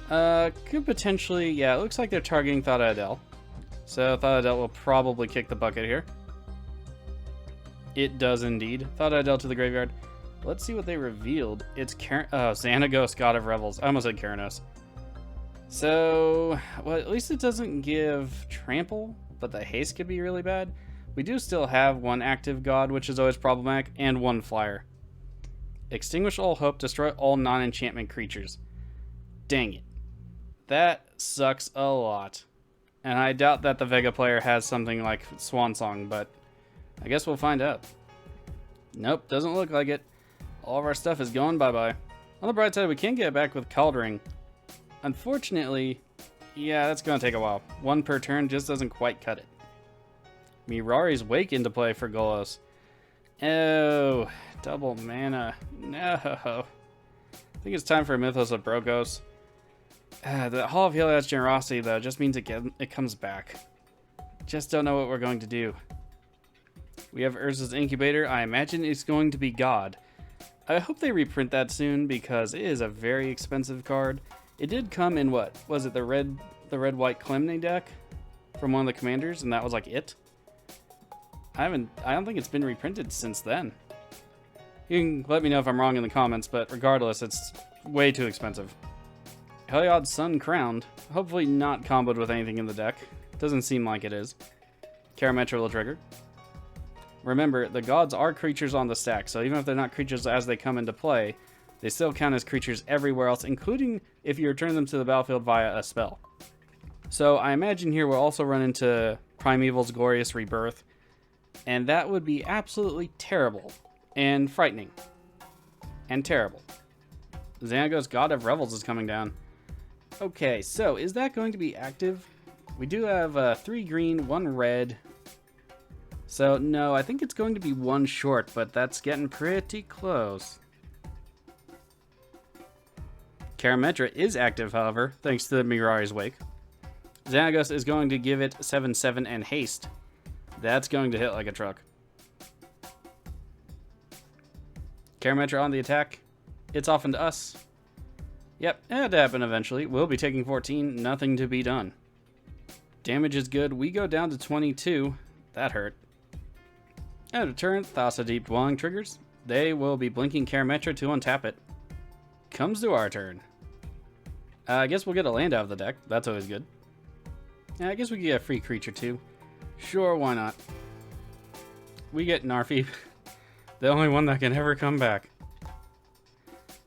Could potentially, yeah, it looks like they're targeting Thada. So Thada will probably kick the bucket here. It does indeed. Thada to the graveyard. Let's see what they revealed. It's Xanagos, God of Revels. I almost said Kynaios. So, well, at least it doesn't give trample, but the haste could be really bad. We do still have 1 active god, which is always problematic, and 1 flyer. Extinguish all hope, destroy all non-enchantment creatures. Dang it. That sucks a lot. And I doubt that the Vega player has something like Swan Song, but I guess we'll find out. Nope, doesn't look like it. All of our stuff is going bye-bye. On the bright side, we can get back with Kaldheim. Unfortunately, yeah, that's going to take a while. 1 per turn just doesn't quite cut it. Mirari's Wake into play for Golos. Oh, double mana. No. I think it's time for a Mythos of Brokos. The Hall of Heliod's Generosity, though, just means it comes back. Just don't know what we're going to do. We have Urza's Incubator. I imagine it's going to be God. I hope they reprint that soon because it is a very expensive card. It did come in what? Was it the red-white Klemne deck from one of the commanders, and that was like it? I don't think it's been reprinted since then. You can let me know if I'm wrong in the comments, but regardless, it's way too expensive. Heliod's Sun Crowned. Hopefully not comboed with anything in the deck. Doesn't seem like it is. Karametra will trigger. Remember, the gods are creatures on the stack, so even if they're not creatures as they come into play, they still count as creatures everywhere else, including if you return them to the battlefield via a spell. So I imagine here we'll also run into Primeval's Glorious Rebirth, and that would be absolutely terrible, and frightening, and terrible. Xanagos, God of Revels is coming down. Okay, so is that going to be active? We do have 3 green, 1 red. So no, I think it's going to be 1 short, but that's getting pretty close. Karametra is active, however, thanks to the Mirari's Wake. Xanagos is going to give it 7/7 and haste. That's going to hit like a truck. Karametra on the attack. It's off into us. Yep, it had to happen eventually. We'll be taking 14, nothing to be done. Damage is good. We go down to 22. That hurt. At a turn, Thassa Deep Dwelling triggers. They will be blinking Karametra to untap it. Comes to our turn. I guess we'll get a land out of the deck. That's always good. I guess we can get a free creature too. Sure, why not? We get Narfi. The only one that can ever come back.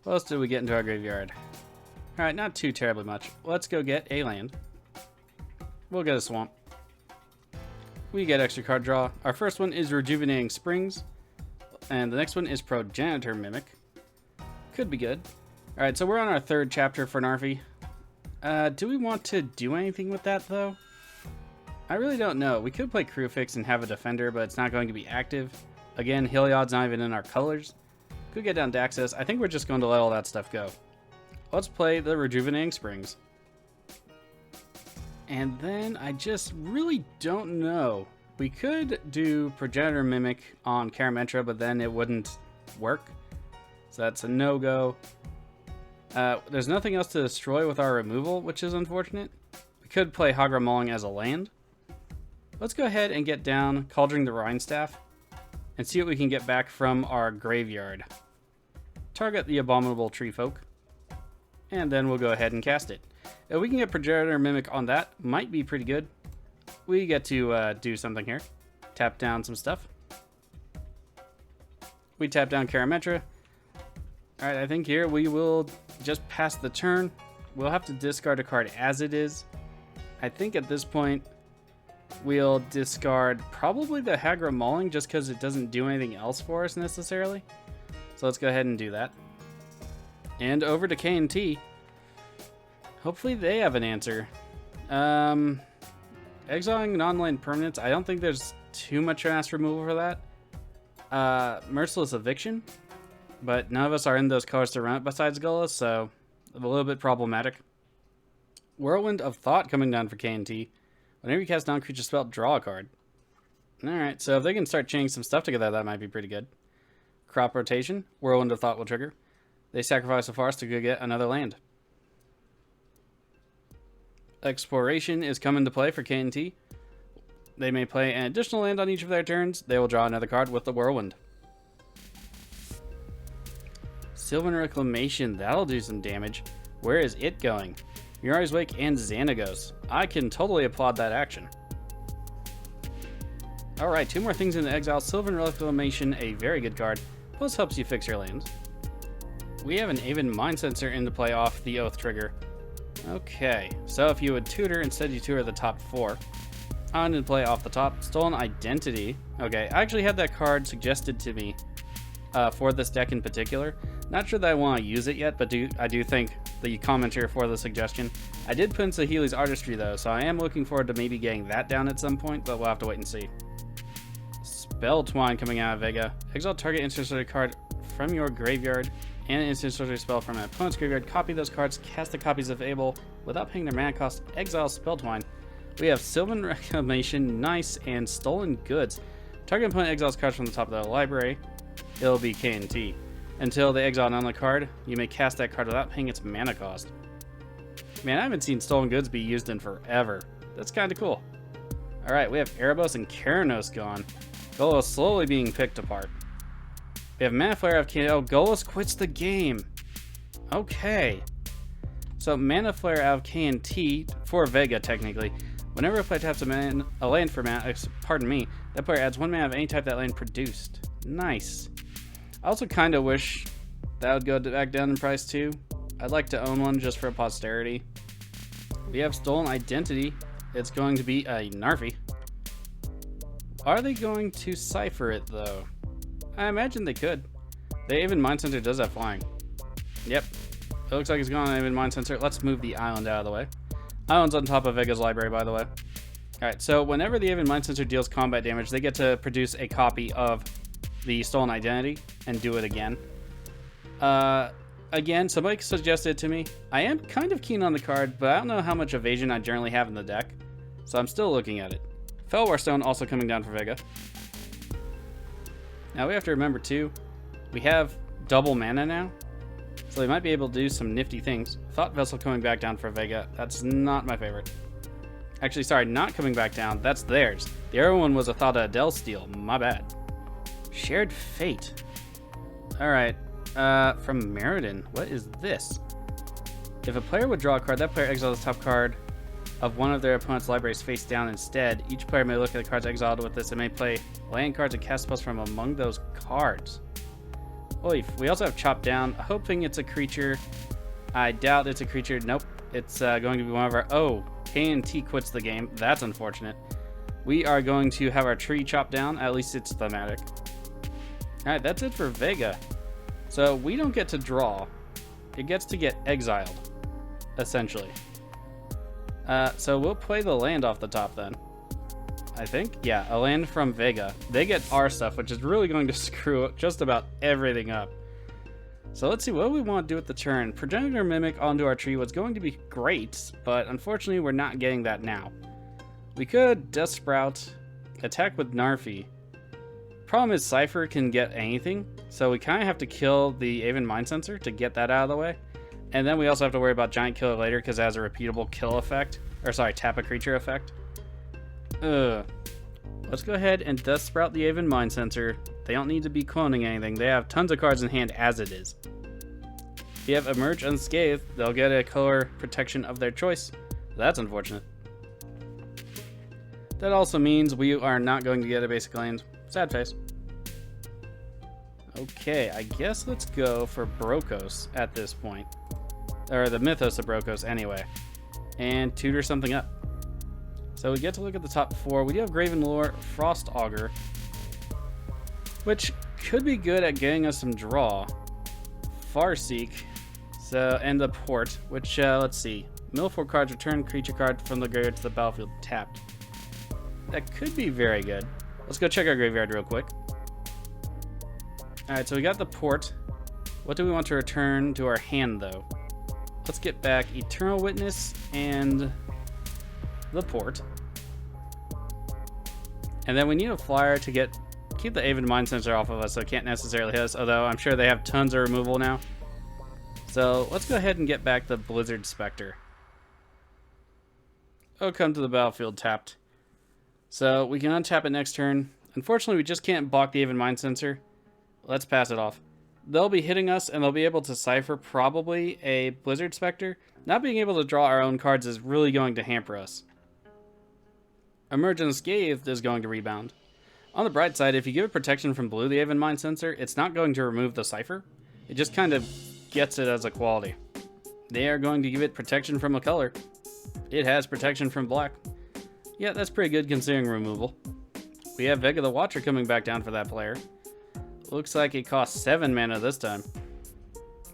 What else did we get into our graveyard? Alright, not too terribly much. Let's go get a land. We'll get a swamp. We get extra card draw. Our first one is Rejuvenating Springs. And the next one is Progenitor Mimic. Could be good. Alright, so we're on our third chapter for Narfi. Do we want to do anything with that, though? I really don't know. We could play Crewfix and have a defender, but it's not going to be active. Again, Heliod's not even in our colors. Could get down Daxus. I think we're just going to let all that stuff go. Let's play the Rejuvenating Springs. And then I just really don't know. We could do Progenitor Mimic on Karametra, but then it wouldn't work. So that's a no-go. There's nothing else to destroy with our removal, which is unfortunate. We could play Hagra Mauling as a land. Let's go ahead and get down Cauldron the Rhinestaff and see what we can get back from our graveyard. Target the Abominable Tree Folk, and then we'll go ahead and cast it. If we can get Progenitor Mimic on that, might be pretty good. We get to do something here. Tap down some stuff. We tap down Karametra. Alright, I think here we will just pass the turn. We'll have to discard a card as it is. I think at this point, we'll discard probably the Hagra Mauling just because it doesn't do anything else for us necessarily. So let's go ahead and do that. And over to K&T. Hopefully they have an answer. Exiling non-land permanents. I don't think there's too much mass removal for that. Merciless Eviction. But none of us are in those colors to run it besides Golos, so a little bit problematic. Whirlwind of Thought coming down for K&T. Whenever you cast non-creature spell, draw a card. Alright, so if they can start chaining some stuff together, that might be pretty good. Crop Rotation. Whirlwind of Thought will trigger. They sacrifice a forest to go get another land. Exploration is coming to play for K&T. They may play an additional land on each of their turns. They will draw another card with the Whirlwind. Sylvan Reclamation, that'll do some damage. Where is it going? Mirari's Wake and Xanagos. I can totally applaud that action. Alright, two more things in the exile. Sylvan Reclamation, a very good card. Plus helps you fix your lands. We have an Aven Mind Sensor into play off the Oath trigger. Okay, so if you would tutor, instead you tutor the top four. On to play off the top. Stolen Identity. Okay, I actually had that card suggested to me for this deck in particular. Not sure that I want to use it yet, but I do think the commenter for the suggestion. I did put in Saheeli's Artistry though, so I am looking forward to maybe getting that down at some point, but we'll have to wait and see. Spell Twine coming out of Vega. Exile target instant sorcery card from your graveyard and an instant sorcery spell from an opponent's graveyard. Copy those cards, cast the copies if able, without paying their mana cost. Exile Spell Twine. We have Sylvan Reclamation, nice, and Stolen Goods. Target opponent exiles cards from the top of their library. It'll be K&T. Until they exile another card, you may cast that card without paying its mana cost. Man, I haven't seen Stolen Goods be used in forever. That's kind of cool. Alright, we have Erebos and Kynaios gone. Golos slowly being picked apart. We have Mana Flare of K&T. Oh, Golos quits the game. Okay. So, Mana Flare out of K&T for Vega, technically. Whenever a player taps a land for mana, pardon me, that player adds 1 mana of any type that land produced. Nice. I also kind of wish that would go back down in price too. I'd like to own one just for posterity. We have Stolen Identity. It's going to be a Narfi. Are they going to cipher it though? I imagine they could. The Aven Mind Sensor does have flying. Yep. It looks like it's gone on Aven Mind Sensor. Let's move the island out of the way. Island's on top of Vega's library, by the way. Alright, so whenever the Aven Mind Sensor deals combat damage, they get to produce a copy of the Stolen Identity and do it again. Again, somebody suggested it to me. I am kind of keen on the card, but I don't know how much evasion I generally have in the deck, so I'm still looking at it. Fellwar Stone also coming down for Vega. Now we have to remember too, we have double mana now, so they might be able to do some nifty things. Thought Vessel coming back down for Vega. That's not my favorite. Actually, sorry, not coming back down. That's theirs. The other one was a Thought Adele steal. My bad. Shared Fate. Alright. From Meriden. What is this? If a player would draw a card, that player exiles the top card of one of their opponent's libraries face down instead. Each player may look at the cards exiled with this and may play land cards and cast spells from among those cards. Holy, we also have Chop Down. Hoping it's a creature. I doubt it's a creature. Nope. It's going to be one of our... Oh, K&T quits the game. That's unfortunate. We are going to have our tree chopped down. At least it's thematic. Alright, that's it for Vega. So we don't get to draw. It gets to get exiled, essentially. So we'll play the land off the top then. I think. Yeah, a land from Vega. They get our stuff, which is really going to screw just about everything up. So let's see what we want to do with the turn. Progenitor Mimic onto our tree was going to be great, but unfortunately we're not getting that now. We could Death Sprout, attack with Narfi. Problem is Cypher can get anything, so we kind of have to kill the Aven Mind Sensor to get that out of the way. And then we also have to worry about Giant Killer later because it has a repeatable kill effect. Or sorry, tap a creature effect. Let's go ahead and Death Sprout the Aven Mind Sensor. They don't need to be cloning anything. They have tons of cards in hand as it is. If you have Emerge Unscathed, they'll get a color protection of their choice. That's unfortunate. That also means we are not going to get a basic land. Sad face. Okay, I guess let's go for Brokos at this point. Or the Mythos of Brokos anyway. And tutor something up. So we get to look at the top four. We do have Graven Lore, Frost Augur, which could be good at getting us some draw. Farseek, so, and the Port, which, let's see. Mill 4 cards, return creature card from the graveyard to the battlefield tapped. That could be very good. Let's go check our graveyard real quick. Alright, so we got the Port. What do we want to return to our hand, though? Let's get back Eternal Witness and the Port. And then we need a flyer to keep the Aven Mind Sensor off of us so it can't necessarily hit us, although I'm sure they have tons of removal now. So let's go ahead and get back the Blizzard Spectre. Oh, come to the battlefield tapped. So we can untap it next turn. Unfortunately, we just can't block the Aven Mind Sensor. Let's pass it off. They'll be hitting us, and they'll be able to cipher probably a Blizzard Spectre. Not being able to draw our own cards is really going to hamper us. Emerge Unscathed is going to rebound. On the bright side, if you give it protection from blue, the Aven Mind Sensor, it's not going to remove the cipher. It just kind of gets it as a quality. They are going to give it protection from a color. It has protection from black. Yeah, that's pretty good considering removal. We have Vega the Watcher coming back down for that player. Looks like it costs 7 mana this time.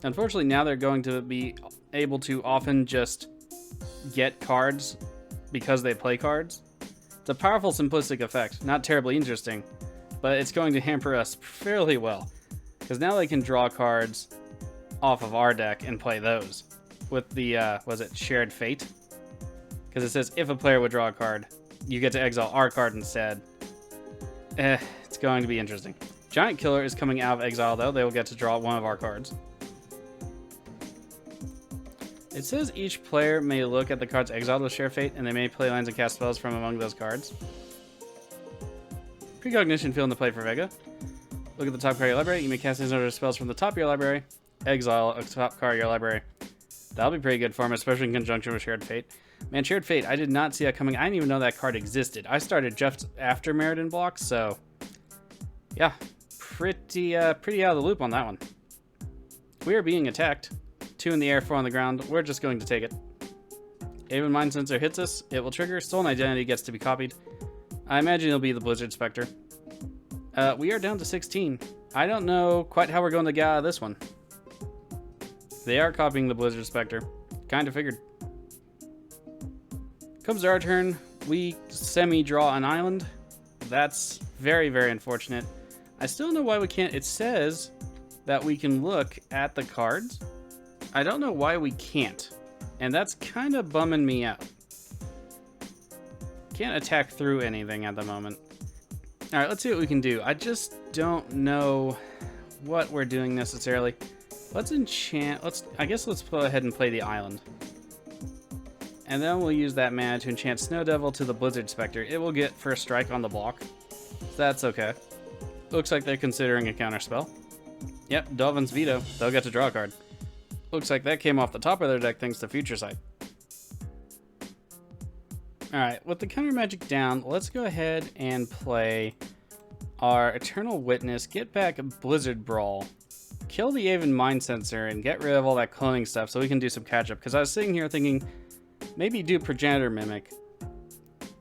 Unfortunately, now they're going to be able to often just get cards because they play cards. It's a powerful, simplistic effect. Not terribly interesting, but it's going to hamper us fairly well. Because now they can draw cards off of our deck and play those. With the, was it Shared Fate? Because it says if a player would draw a card, you get to exile our card instead. It's going to be interesting. Giant Killer is coming out of exile, though. They will get to draw one of our cards. It says each player may look at the cards exiled with Share Fate, and they may play lands and cast spells from among those cards. Precognition Field into play for Vega. Look at the top card of your library. You may cast these other spells from the top of your library. Exile a top card of your library. That'll be pretty good for him, especially in conjunction with Shared Fate. Man, Shared Fate, I did not see that coming. I didn't even know that card existed. I started just after Meriden blocks, so yeah, pretty out of the loop on that one. We are being attacked. 2 in the air, 4 on the ground. We're just going to take it. Aven Mind Sensor hits us. It will trigger. Stolen Identity gets to be copied. I imagine it'll be the Blizzard Spectre. We are down to 16. I don't know quite how we're going to get out of this one. They are copying the Blizzard Spectre. Kind of figured. Comes our turn. We semi-draw an island. That's very, very unfortunate. I still don't know why we can't. It says that we can look at the cards. I don't know why we can't. And that's kind of bumming me out. Can't attack through anything at the moment. Alright, let's see what we can do. I just don't know what we're doing necessarily. Let's enchant. I guess let's go ahead and play the island. And then we'll use that mana to enchant Snow Devil to the Blizzard Spectre. It will get first strike on the block. That's okay. Looks like they're considering a counterspell. Yep, Dolphin's Veto. They'll get to draw a card. Looks like that came off the top of their deck thanks to Future Sight. Alright, with the counter magic down, let's go ahead and play our Eternal Witness, get back Blizzard Brawl, kill the Aven Mind Sensor, and get rid of all that cloning stuff so we can do some catch up. Because I was sitting here thinking, maybe do Progenitor Mimic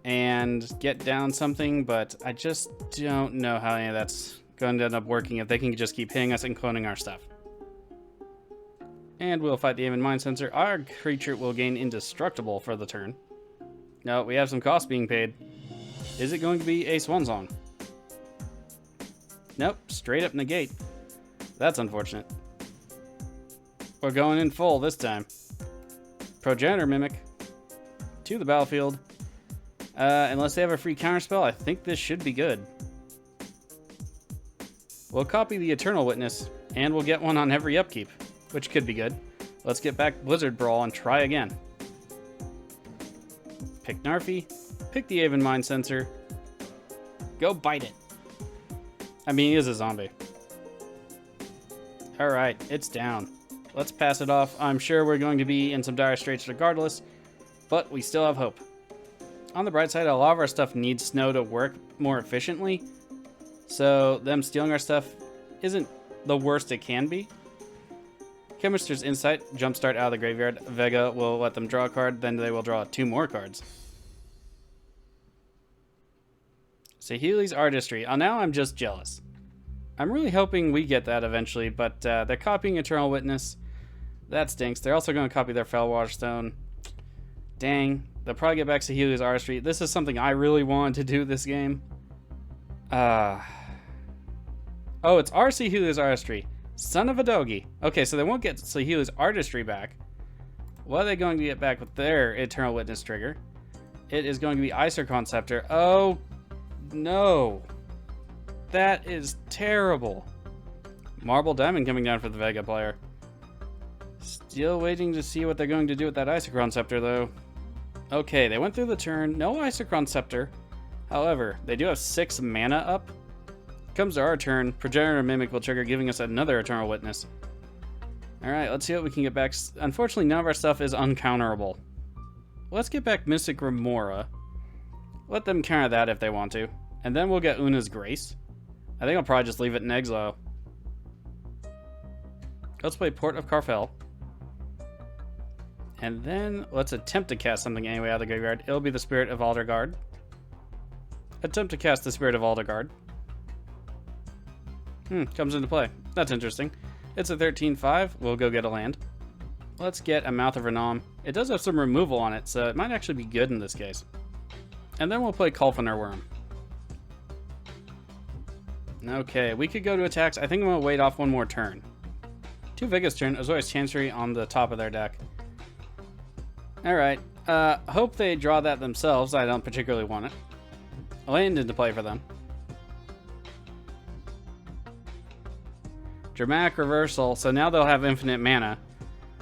and get down something, but I just don't know how any of that's going to end up working if they can just keep hitting us and cloning our stuff. And we'll fight the Aven Mind Sensor. Our creature will gain Indestructible for the turn. No, we have some cost being paid. Is it going to be a Swansong? Nope, straight up negate. That's unfortunate. We're going in full this time. Progenitor Mimic to the battlefield. Unless they have a free counterspell, I think this should be good. We'll copy the Eternal Witness, and we'll get one on every upkeep, which could be good. Let's get back Blizzard Brawl and try again. Pick Narfi, pick the Aven Mind Sensor. Go bite it. I mean, he is a zombie. Alright, it's down. Let's pass it off. I'm sure we're going to be in some dire straits regardless, but we still have hope. On the bright side, a lot of our stuff needs snow to work more efficiently, so them stealing our stuff isn't the worst it can be. Chemist's Insight, jumpstart out of the graveyard. Vega will let them draw a card, then they will draw 2 more cards. Saheeli's Artistry. Now I'm just jealous. I'm really hoping we get that eventually, but they're copying Eternal Witness. That stinks. They're also going to copy their Fellwater Stone. Dang. They'll probably get back Saheeli's Artistry. This is something I really wanted to do this game. Oh, it's our Saheeli's Artistry. Son of a doggy. Okay, so they won't get Saheeli's Artistry back. What are they going to get back with their Eternal Witness trigger? It is going to be Isochron Scepter. Oh, no. That is terrible. Marble Diamond coming down for the Vega player. Still waiting to see what they're going to do with that Isochron Scepter, though. Okay, they went through the turn. No Isochron Scepter. However, they do have 6 mana up. Comes to our turn, Progenitor Mimic will trigger, giving us another Eternal Witness. Alright, let's see what we can get back. Unfortunately, none of our stuff is uncounterable. Let's get back Mystic Remora. Let them counter that if they want to. And then we'll get Una's Grace. I think I'll probably just leave it in exile. Let's play Port of Carfel. And then let's attempt to cast something anyway out of the graveyard. It'll be the Spirit of Aldergard. Attempt to cast the Spirit of Aldergard. Comes into play. That's interesting. It's a 13/5. We'll go get a land. Let's get a Mouth of Renown. It does have some removal on it, so it might actually be good in this case. And then we'll play Kulfener Worm. Okay, we could go to attacks. I think I'm going to wait off one more turn. To Vega's turn, Azorius Chancery on the top of their deck. Alright, hope they draw that themselves. I don't particularly want it. Land into play for them. Dramatic Reversal, so now they'll have infinite mana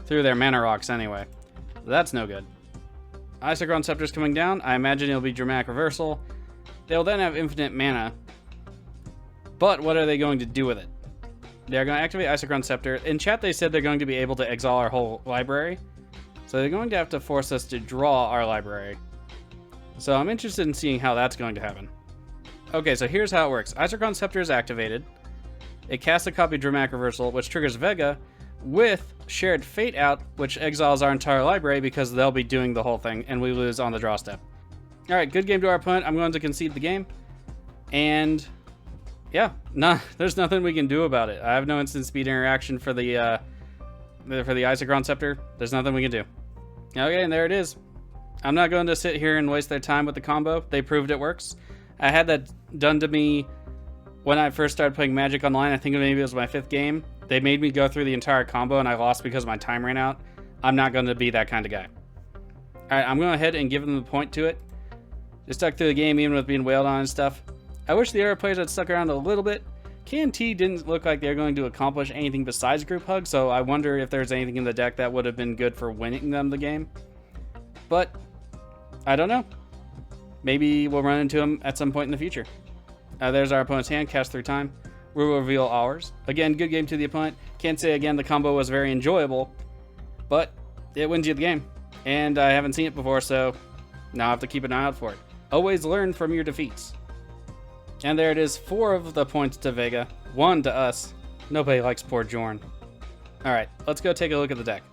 through their mana rocks anyway. That's no good. Isochron Scepter's coming down. I imagine it'll be Dramatic Reversal. They'll then have infinite mana. But what are they going to do with it? They're going to activate Isochron Scepter. In chat, they said they're going to be able to exile our whole library. So they're going to have to force us to draw our library. So I'm interested in seeing how that's going to happen. Okay, so here's how it works. Isochron Scepter is activated. It casts a copy of Dramatic Reversal, which triggers Vega, with Shared Fate out, which exiles our entire library because they'll be doing the whole thing, and we lose on the draw step. Alright, good game to our opponent. I'm going to concede the game. And, yeah, there's nothing we can do about it. I have no instant speed interaction for the Isochron Scepter. There's nothing we can do. Okay, and there it is. I'm not going to sit here and waste their time with the combo. They proved it works. I had that done to me when I first started playing Magic Online. I think maybe it was my 5th game. They made me go through the entire combo and I lost because my time ran out. I'm not going to be that kind of guy. Alright, I'm going to go ahead and give them the point to it. Just stuck through the game even with being wailed on and stuff. I wish the other players had stuck around a little bit. KNT didn't look like they're going to accomplish anything besides group hug, so I wonder if there's anything in the deck that would have been good for winning them the game. But, I don't know. Maybe we'll run into them at some point in the future. There's our opponent's hand, cast through time. We'll reveal ours. Again, good game to the opponent. Can't say again the combo was very enjoyable, but it wins you the game. And I haven't seen it before, so now I have to keep an eye out for it. Always learn from your defeats. And there it is, 4 of the points to Vega, 1 to us. Nobody likes poor Jorn. Alright, let's go take a look at the deck.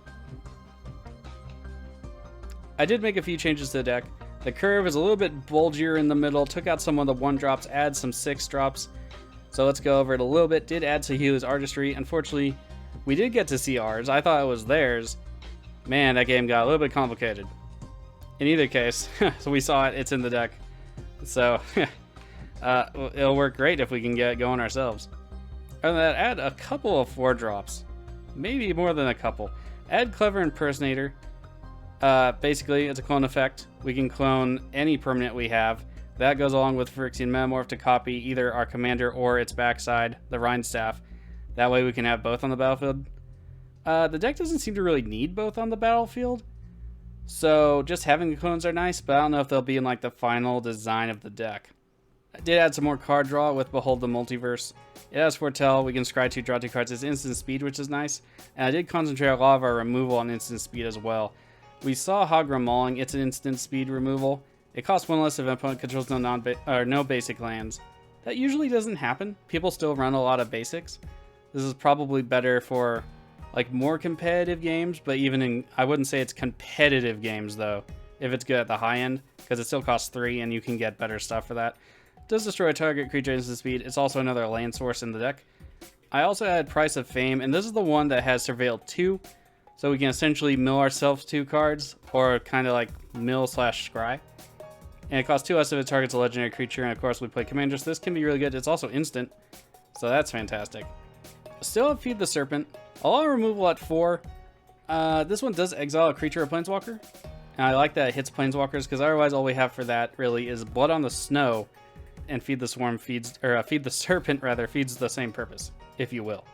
I did make a few changes to the deck. The curve is a little bit bulgier in the middle, took out some of the 1-drops, add some 6-drops. So let's go over it a little bit. Did add Saheela's Artistry. Unfortunately, we did get to see ours. I thought it was theirs. Man, that game got a little bit complicated. In either case, so we saw it, it's in the deck. So, it'll work great if we can get it going ourselves. Other than that, add a couple of 4-drops. Maybe more than a couple. Add Clever Impersonator. Basically, it's a clone effect. We can clone any permanent we have. That goes along with Phyrexian Metamorph to copy either our commander or its backside, the Rhine Staff. That way we can have both on the battlefield. The deck doesn't seem to really need both on the battlefield. So just having the clones are nice, but I don't know if they'll be in like the final design of the deck. I did add some more card draw with Behold the Multiverse. It has Foretell. We can scry 2, draw 2 cards. It's instant speed, which is nice. And I did concentrate a lot of our removal on instant speed as well. We saw Hagra Mauling. It's an instant speed removal. It costs 1 less if an opponent controls no basic lands. That usually doesn't happen. People still run a lot of basics. This is probably better for like more competitive games, but even in, I wouldn't say it's competitive games though, if it's good at the high end, because it still costs 3 and you can get better stuff for that. It does destroy a target creature instant speed. It's also another land source in the deck. I also add Price of Fame, and this is the one that has Surveil 2, so we can essentially mill ourselves 2 cards, or kind of like mill/scry. And it costs 2 less if it targets a legendary creature, and of course we play Commander, so this can be really good. It's also instant, so that's fantastic. Still have Feed the Serpent. Allow removal at 4. This one does exile a creature or planeswalker. And I like that it hits planeswalkers, because otherwise all we have for that really is Blood on the Snow, and Feed the Swarm feeds, or Feed the Serpent rather, feeds the same purpose, if you will.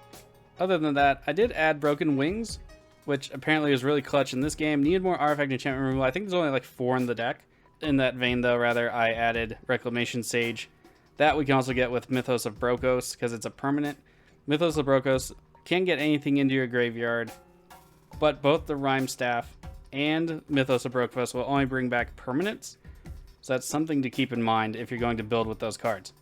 Other than that, I did add Broken Wings, which apparently is really clutch in this game. Needed more artifact enchantment removal. I think there's only like 4 in the deck. In that vein though, rather, I added Reclamation Sage. That we can also get with Mythos of Brokos, because it's a permanent. Mythos of Brokos can't get anything into your graveyard, but both the Rime Staff and Mythos of Brokos will only bring back permanents. So that's something to keep in mind if you're going to build with those cards.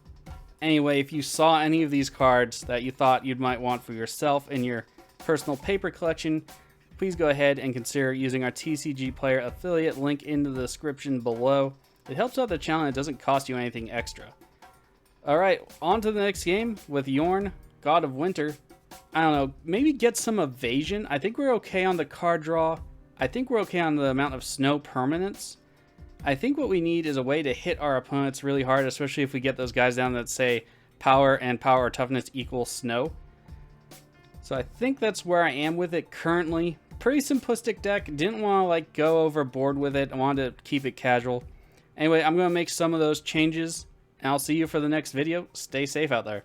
Anyway, if you saw any of these cards that you thought you might want for yourself in your personal paper collection, please go ahead and consider using our TCG Player affiliate link in the description below. It helps out the channel and it doesn't cost you anything extra. Alright, on to the next game with Jorn, God of Winter. I don't know, maybe get some evasion. I think we're okay on the card draw. I think we're okay on the amount of snow permanents. I think what we need is a way to hit our opponents really hard, especially if we get those guys down that say power and power toughness equals snow. So I think that's where I am with it currently. Pretty simplistic deck. Didn't want to like go overboard with it. I wanted to keep it casual. Anyway, I'm going to make some of those changes, and I'll see you for the next video. Stay safe out there.